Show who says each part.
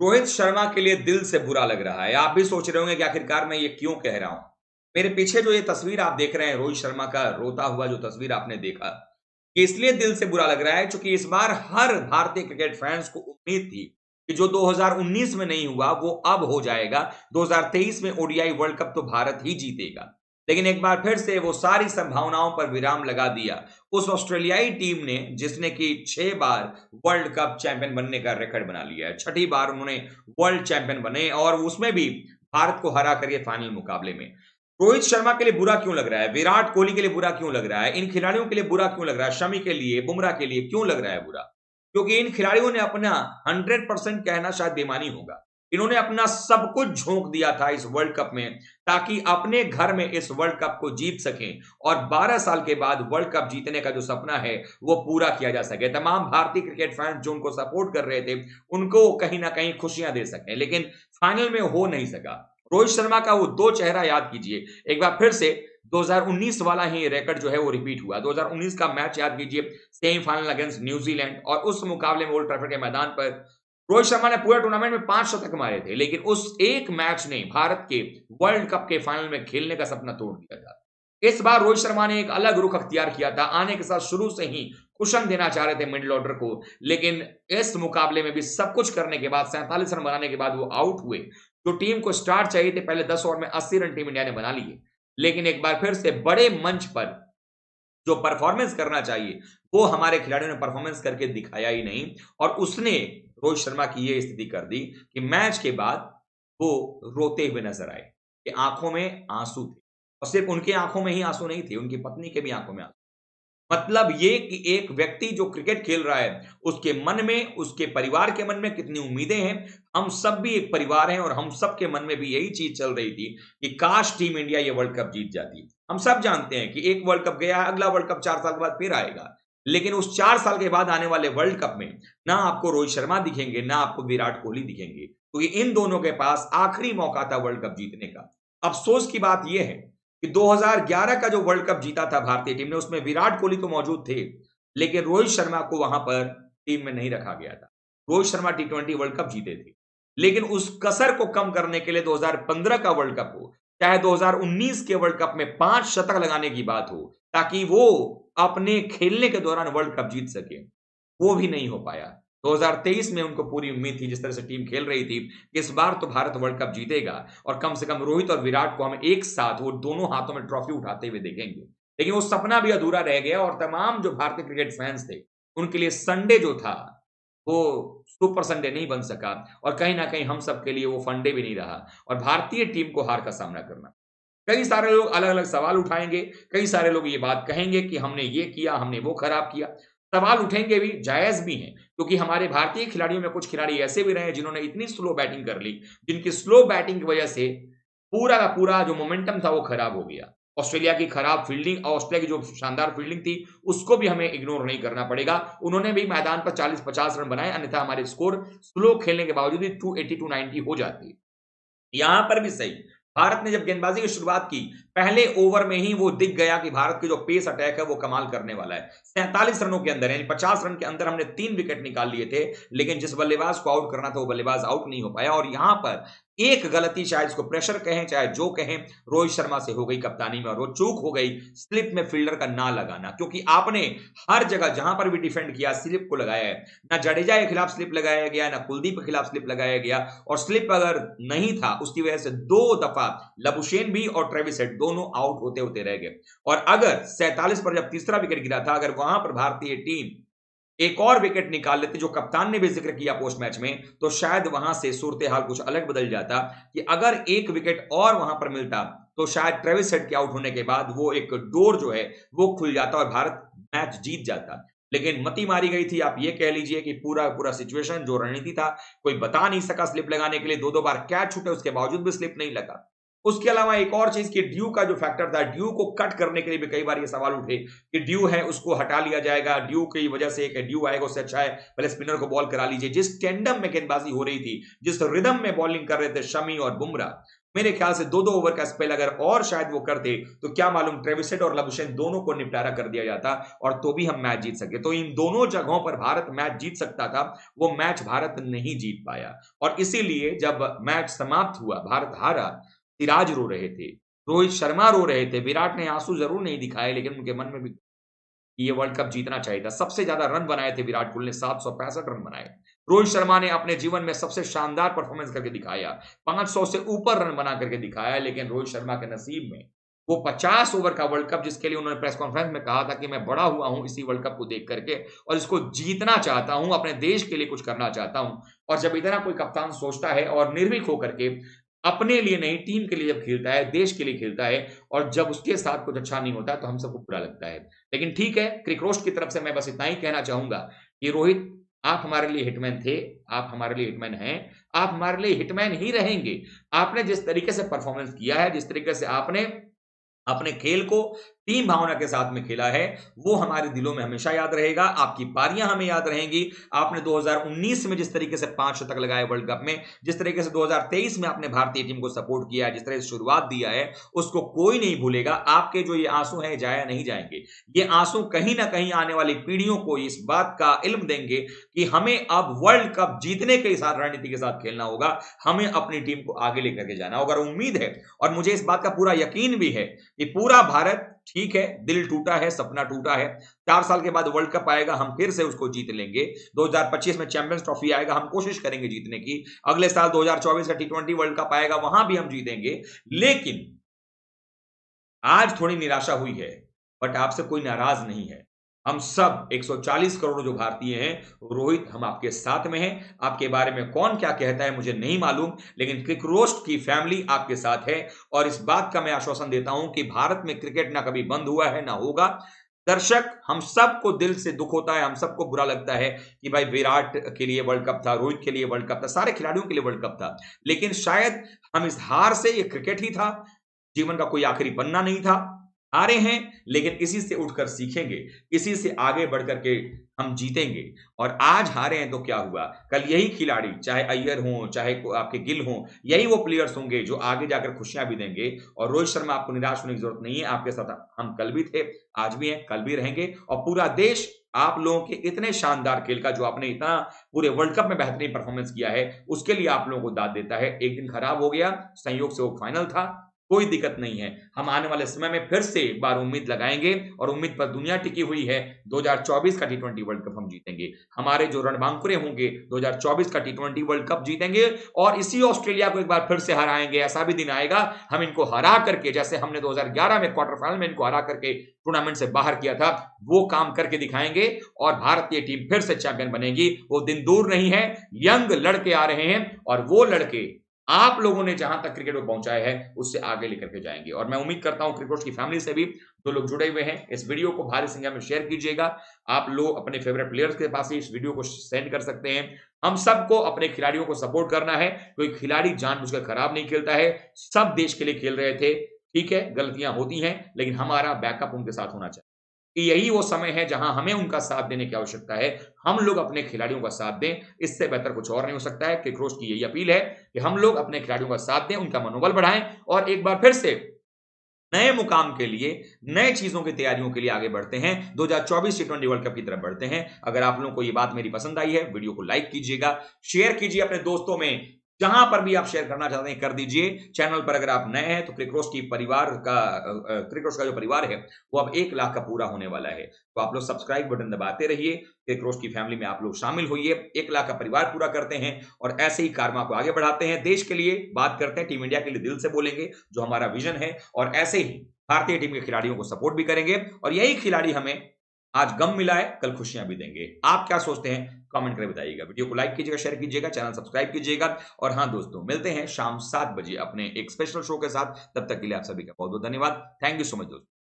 Speaker 1: रोहित शर्मा के लिए दिल से बुरा लग रहा है। आप भी सोच रहे होंगे कि आखिरकार मैं ये क्यों कह रहा हूं। मेरे पीछे जो ये तस्वीर आप देख रहे हैं, रोहित शर्मा का रोता हुआ जो तस्वीर आपने देखा, ये इसलिए दिल से बुरा लग रहा है क्योंकि इस बार हर भारतीय क्रिकेट फैंस को उम्मीद थी कि जो 2019 में नहीं हुआ वो अब हो जाएगा। 2023 में ओडीआई वर्ल्ड कप तो भारत ही जीतेगा। लेकिन एक बार फिर से वो सारी संभावनाओं पर विराम लगा दिया उस ऑस्ट्रेलियाई टीम ने, जिसने कि 6 बार वर्ल्ड कप चैंपियन बनने का रिकॉर्ड बना लिया है। छठी बार उन्होंने वर्ल्ड चैंपियन बने और उसमें भी भारत को हरा कर ये फाइनल मुकाबले में। रोहित शर्मा के लिए बुरा क्यों लग रहा है, विराट कोहली के लिए बुरा क्यों लग रहा है, इन खिलाड़ियों के लिए बुरा क्यों लग रहा है, शमी के लिए, बुमराह के लिए क्यों लग रहा है बुरा? क्योंकि इन खिलाड़ियों ने अपना 100% कहना शायद बेमानी होगा, इन्होंने अपना सब कुछ झोंक दिया था इस वर्ल्ड कप में, ताकि अपने घर में इस वर्ल्ड कप को जीत सकें और 12 साल के बाद वर्ल्ड कप जीतने का जो सपना है वो पूरा किया जा सके। तमाम भारतीय क्रिकेट फैंस जो उनको सपोर्ट कर रहे थे, उनको कहीं ना कहीं खुशियां दे सकें, लेकिन फाइनल में हो नहीं सका। रोहित शर्मा का वो दो चेहरा याद कीजिए, एक बार फिर से 2019 वाला ही रिकॉर्ड जो है वो रिपीट हुआ। 2019 का मैच याद कीजिए, सेमीफाइनल अगेंस्ट न्यूजीलैंड, और उस मुकाबले में ओल्ड ट्रैफर्ड के मैदान पर रोहित शर्मा ने पूरे टूर्नामेंट में 5 शतक मारे थे, लेकिन उस एक मैच ने भारत के वर्ल्ड कप के फाइनल में खेलने का सपना तोड़ दिया था। इस बार रोहित शर्मा ने एक अलग रुख अख्तियार किया था, आने के साथ शुरू से ही कुशन देना चाह रहे थे मिडिल ऑर्डर को, लेकिन इस मुकाबले में भी सब कुछ करने के बाद 47 रन बनाने के बाद वो आउट हुए। जो टीम को स्टार्ट चाहिए थे, पहले 10 ओवर में 80 रन टीम इंडिया ने बना लिए, लेकिन एक बार फिर से बड़े मंच पर जो परफॉर्मेंस करना चाहिए वो हमारे खिलाड़ियों ने परफॉर्मेंस करके दिखाया ही नहीं, और उसने रोहित शर्मा की ये स्थिति कर दी कि मैच के बाद वो रोते हुए नजर आए, कि आंखों में आंसू थे, और सिर्फ उनकी आंखों में ही आंसू नहीं थे, उनकी पत्नी के भी आंखों में आंसू। मतलब ये कि एक व्यक्ति जो क्रिकेट खेल रहा है, उसके मन में, उसके परिवार के मन में कितनी उम्मीदें हैं। हम सब भी एक परिवार हैं और हम सब के मन में भी यही चीज चल रही थी कि काश टीम इंडिया ये वर्ल्ड कप जीत जाती। हम सब जानते हैं कि एक वर्ल्ड कप गया है, अगला वर्ल्ड कप 4 साल के बाद फिर आएगा, लेकिन उस 4 साल के बाद आने वाले वर्ल्ड कप में ना आपको रोहित शर्मा दिखेंगे, ना आपको विराट कोहली दिखेंगे, क्योंकि इन दोनों के पास आखिरी मौका था वर्ल्ड कप जीतने का। अफसोस की बात यह है कि 2011 का जो वर्ल्ड कप जीता था भारतीय टीम ने, उसमें विराट कोहली तो मौजूद थे, लेकिन रोहित शर्मा को वहां पर टीम में नहीं रखा गया था। रोहित शर्मा टी20 वर्ल्ड कप जीते थे, लेकिन उस कसर को कम करने के लिए 2015 का वर्ल्ड कप हो, चाहे 2019 के वर्ल्ड कप में 5 शतक लगाने की बात हो, ताकि वो अपने खेलने के दौरान वर्ल्ड कप जीत सके, वो भी नहीं हो पाया। 2023 में उनको पूरी उम्मीद थी, जिस तरह से टीम खेल रही थी, कि इस बार तो भारत वर्ल्ड कप जीतेगा और कम से कम रोहित और विराट को हम एक साथ वो दोनों हाथों में ट्रॉफी उठाते हुए देखेंगे। लेकिन वो सपना भी अधूरा रह गया और तमाम जो भारतीय क्रिकेट फैंस थे, उनके लिए संडे जो था वो सुपर संडे नहीं बन सका, और कहीं ना कहीं हम सब के लिए वो फंडे भी नहीं रहा, और भारतीय टीम को हार का सामना करना। कई सारे लोग अलग-अलग सवाल उठाएँगे, कई सारे लोग ये बात कहेंगे कि हमने ये किया, हमने वो खराब किया। सवाल उठेंगे भी, जायज़ भी हैं, क्योंकि हमारे भारतीय खिलाड़ियों में कुछ खिलाड़ी ऐसे भी रहे हैं जिन्होंने इतनी स्लो बैटिंग कर ली, जिनकी स्लो बैटिंग की वजह से पूरा का पूरा जो मोमेंटम था वो खराब हो गया। ऑस्ट्रेलिया की खराब फील्डिंग, ऑस्ट्रेलिया की जो शानदार फील्डिंग थी, उसको भी हमें इग्नोर नहीं करना पड़ेगा। उन्होंने भी मैदान पर 40-50 रन बनाए, अन्यथा हमारे स्कोर स्लो खेलने के बावजूद भी 280-290 हो जाती। यहां पर भी सही, भारत ने जब गेंदबाजी की शुरुआत की, पहले ओवर में ही वो दिख गया कि भारत की जो पेस अटैक है वो कमाल करने वाला है। 47 रनों के अंदर, यानी 50 रन के अंदर हमने 3 विकेट निकाल लिए थे, लेकिन जिस बल्लेबाज को आउट करना था वो बल्लेबाज आउट नहीं हो पाया, और यहां पर एक गलती, शायद इसको प्रेशर कहें चाहे जो कहें, रोहित शर्मा से हो गई कप्तानी में, और वो चूक हो गई स्लिप में फील्डर का ना लगाना, क्योंकि आपने हर जगह जहां पर भी डिफेंड किया स्लिप को लगाया है। ना जडेजा के खिलाफ स्लिप लगाया गया, ना कुलदीप के खिलाफ स्लिप लगाया गया, और स्लिप अगर नहीं था उसकी वजह से 2 दफा लबुशेन भी और ट्रेविस हेड दोनों आउट होते होते रह गए। और अगर 47 पर जब तीसरा विकेट गिरा था, अगर वहां पर भारतीय टीम एक और विकेट निकाल लेते, जो कप्तान ने भी जिक्र किया पोस्ट मैच में, तो शायद वहां से सूरत हाल कुछ अलग बदल जाता, कि अगर एक विकेट और वहां पर मिलता तो शायद ट्रेविस हेड के आउट होने के बाद वो एक डोर जो है वो खुल जाता और भारत मैच जीत जाता। लेकिन मती मारी गई थी, आप ये कह लीजिए कि पूरा पूरा सिचुएशन जो रणनीति था, कोई बता नहीं सका स्लिप लगाने के लिए, 2-2 बार कैच छूटे, उसके बावजूद भी स्लिप नहीं लगा। उसके अलावा एक और चीज कि ड्यू का जो फैक्टर था, ड्यू को कट करने के लिए भी कई बार ये सवाल उठे कि ड्यू है उसको हटा लिया जाएगा, ड्यू की वजह से एक ड्यू आएगा, उससे अच्छा है पहले स्पिनर को बॉल करा लीजिए। जिस टेंडम में गेंदबाजी हो रही थी, जिस रिदम में बॉलिंग कर रहे थे शमी और बुमराह, मेरे ख्याल से 2-2 ओवर का स्पेल अगर और शायद वो करते तो क्या मालूम ट्रेविस हेड और लबुशेन दोनों को निपटारा कर दिया जाता और तो भी हम मैच जीत सके। तो इन दोनों जगहों पर भारत मैच जीत सकता था, वो मैच भारत नहीं जीत पाया और इसीलिए जब मैच समाप्त हुआ, भारत हारा, सिराज रो रहे थे, रोहित शर्मा रो रहे थे, विराट ने आंसू जरूर नहीं दिखाए लेकिन उनके मन में भी ये वर्ल्ड कप जीतना चाहिए था। सबसे ज्यादा रन बनाए थे विराट कोहली ने, 765 रन बनाए। रोहित शर्मा ने अपने जीवन में सबसे शानदार परफॉर्मेंस करके दिखाया, 500 से ऊपर रन बना करके दिखाया, लेकिन रोहित शर्मा के नसीब में वो 50 ओवर का वर्ल्ड कप जिसके लिए उन्होंने प्रेस कॉन्फ्रेंस में कहा था कि मैं बड़ा हुआ हूं इसी वर्ल्ड कप को देख करके और इसको जीतना चाहता हूं, अपने देश के लिए कुछ करना चाहता हूं। और जब इतना कोई कप्तान सोचता है और निर्भीक होकर के अपने लिए नहीं टीम के लिए जब खेलता है, देश के लिए खेलता है और जब उसके साथ कुछ अच्छा नहीं होता है तो हम सबको बुरा लगता है। लेकिन ठीक है, क्रिकरोस्ट की तरफ से मैं बस इतना ही कहना चाहूंगा कि रोहित, आप हमारे लिए हिटमैन थे, आप हमारे लिए हिटमैन हैं, आप हमारे लिए हिटमैन ही रहेंगे। आपने जिस तरीके से परफॉर्मेंस किया है, जिस तरीके से आपने अपने खेल को टीम भावना के साथ में खेला है, वो हमारे दिलों में हमेशा याद रहेगा। आपकी पारियां हमें याद रहेंगी। आपने 2019 में जिस तरीके से 5 शतक लगाए वर्ल्ड कप में, जिस तरीके से 2023 में आपने भारतीय टीम को सपोर्ट किया है, जिस तरह से शुरुआत दिया है, उसको कोई नहीं भूलेगा। आपके जो ये आंसू हैं जाया नहीं जाएंगे। ये आंसू कहीं ना कहीं आने वाली पीढ़ियों को इस बात का इल्म देंगे कि हमें अब वर्ल्ड कप जीतने के साथ रणनीति के साथ खेलना होगा, हमें अपनी टीम को आगे लेकर के जाना होगा। और उम्मीद है और मुझे इस बात का पूरा यकीन भी है कि पूरा भारत, ठीक है, दिल टूटा है, सपना टूटा है, 4 साल के बाद वर्ल्ड कप आएगा, हम फिर से उसको जीत लेंगे। 2025 में चैंपियंस ट्रॉफी आएगा, हम कोशिश करेंगे जीतने की। अगले साल 2024 का टी20 वर्ल्ड कप आएगा, वहां भी हम जीतेंगे। लेकिन आज थोड़ी निराशा हुई है, बट आपसे कोई नाराज नहीं है। हम सब 140 करोड़ जो भारतीय हैं, रोहित, हम आपके साथ में हैं। आपके बारे में कौन क्या कहता है मुझे नहीं मालूम, लेकिन क्रिकरोस्ट की फैमिली आपके साथ है और इस बात का मैं आश्वासन देता हूं कि भारत में क्रिकेट ना कभी बंद हुआ है ना होगा। दर्शक, हम सबको दिल से दुख होता है, हम सबको बुरा लगता है कि भाई विराट के लिए वर्ल्ड कप था, रोहित के लिए वर्ल्ड कप था, सारे खिलाड़ियों के लिए वर्ल्ड कप था, लेकिन शायद हम इस हार से, ये क्रिकेट ही था, जीवन का कोई आखिरी पन्ना नहीं था। हारे हैं लेकिन इसी से उठकर सीखेंगे, इसी से आगे बढ़ करके हम जीतेंगे। और आज हारे हैं तो क्या हुआ, कल यही खिलाड़ी, चाहे अय्यर हो, चाहे आपके गिल हो, यही वो प्लेयर्स होंगे जो आगे जाकर खुशियां भी देंगे। और रोहित शर्मा, आपको निराश होने की जरूरत नहीं है, आपके साथ हम कल भी थे, आज भी हैं, कल भी रहेंगे। और पूरा देश आप लोगों के इतने शानदार खेल का, जो आपने इतना पूरे वर्ल्ड कप में बेहतरीन परफॉर्मेंस किया है, उसके लिए आप लोगों को दाद देता है। एक दिन खराब हो गया, संयोग से वो फाइनल था, कोई दिक्कत नहीं है। हम आने वाले समय में फिर से एक बार उम्मीद लगाएंगे और उम्मीद पर दुनिया टिकी हुई है। 2024 का टी20 वर्ल्ड कप हम जीतेंगे। हमारे जो रणबांकुरे होंगे 2024 का टी20 वर्ल्ड कप जीतेंगे और इसी ऑस्ट्रेलिया को एक बार फिर से हराएंगे। ऐसा भी दिन आएगा, हम इनको हरा करके, जैसे हमने 2011 में क्वार्टर फाइनल में इनको हरा करके टूर्नामेंट से बाहर किया था, वो काम करके दिखाएंगे और भारतीय टीम फिर से चैंपियन बनेगी। वो दिन दूर नहीं है, यंग लड़के आ रहे हैं और वो लड़के आप लोगों ने जहां तक क्रिकेट को पहुंचाया है उससे आगे लेकर के जाएंगे। और मैं उम्मीद करता हूं क्रिकेट की फैमिली से भी जो लोग जुड़े हुए हैं, इस वीडियो को भारी संख्या में शेयर कीजिएगा। आप लोग अपने फेवरेट प्लेयर्स के पास ही इस वीडियो को सेंड कर सकते हैं। हम सबको अपने खिलाड़ियों को सपोर्ट करना है। कोई खिलाड़ी जानबूझकर खराब नहीं खेलता है, सब देश के लिए खेल रहे थे। ठीक है, गलतियां होती हैं, लेकिन हमारा बैकअप उनके साथ होना चाहिए कि यही वो समय है जहां हमें उनका साथ देने की आवश्यकता है। हम लोग अपने खिलाड़ियों का साथ दें, इससे बेहतर कुछ और नहीं हो सकता है। क्रिकरोस्ट की यही अपील है कि हम लोग अपने खिलाड़ियों का साथ दें, उनका मनोबल बढ़ाएं और एक बार फिर से नए मुकाम के लिए, नए चीजों की तैयारियों के लिए आगे बढ़ते हैं। 2024 टी20 वर्ल्ड कप की तरफ बढ़ते हैं। अगर आप लोगों को ये बात मेरी पसंद आई है, वीडियो को लाइक कीजिएगा, शेयर कीजिए अपने दोस्तों में, जहां पर भी आप शेयर करना चाहते हैं कर दीजिए। चैनल पर अगर आप नए हैं तो क्रिकरोस्ट की परिवार का, क्रिकरोस्ट का जो परिवार है वो अब 1 लाख का पूरा होने वाला है। तो आप लोग सब्सक्राइब बटन दबाते रहिए, क्रिकरोस्ट की फैमिली में आप लोग शामिल होइए। 1 लाख का परिवार पूरा करते हैं और ऐसे ही कारमा को आगे बढ़ाते हैं। देश के लिए बात करते हैं, टीम इंडिया के लिए दिल से बोलेंगे, जो हमारा विजन है, और ऐसे ही भारतीय टीम के खिलाड़ियों को सपोर्ट भी करेंगे। और यही खिलाड़ी हमें आज गम मिला है, कल खुशियां भी देंगे। आप क्या सोचते हैं, कमेंट करके बताइएगा। वीडियो को लाइक कीजिएगा, शेयर कीजिएगा, चैनल सब्सक्राइब कीजिएगा। और हाँ दोस्तों, मिलते हैं शाम 7 बजे अपने एक स्पेशल शो के साथ। तब तक के लिए आप सभी का बहुत बहुत धन्यवाद। थैंक यू सो मच दोस्तों।